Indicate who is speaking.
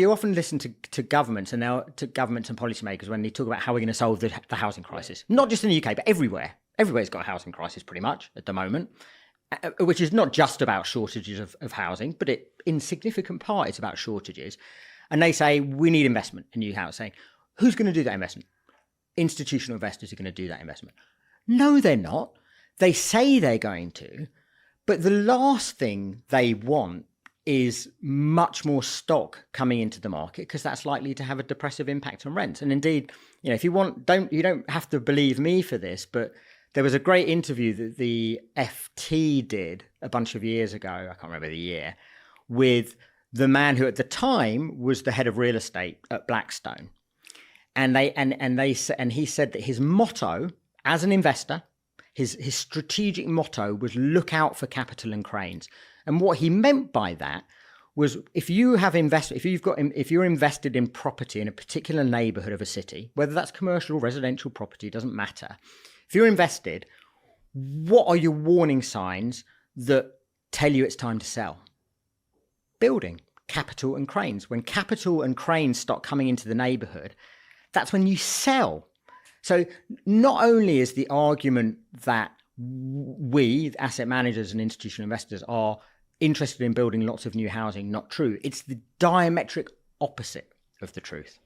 Speaker 1: You often listen to governments and now to governments and policymakers when they talk about how we're going to solve the housing crisis, not just in the UK, but everywhere. Everywhere's got a housing crisis pretty much at the moment, which is not just about shortages of housing, but in significant part, it's about shortages. And they say, we need investment in new housing. Who's going to do that investment? Institutional investors are going to do that investment. No, they're not. They say they're going to, but the last thing they want is much more stock coming into the market, because that's likely to have a depressive impact on rents. And indeed, if you want, you don't have to believe me for this, but there was a great interview that the FT did a bunch of years ago, I can't remember the year, with the man who at the time was the head of real estate at Blackstone. And he said that his motto as an investor, his strategic motto was look out for capital and cranes. And what he meant by that was if you're invested in property in a particular neighborhood of a city, whether that's commercial or residential property, doesn't matter. If you're invested, what are your warning signs that tell you it's time to sell? Building, capital and cranes. When capital and cranes start coming into the neighborhood, that's when you sell. So not only is the argument that we, asset managers and institutional investors, are interested in building lots of new housing not true, it's the diametric opposite of the truth.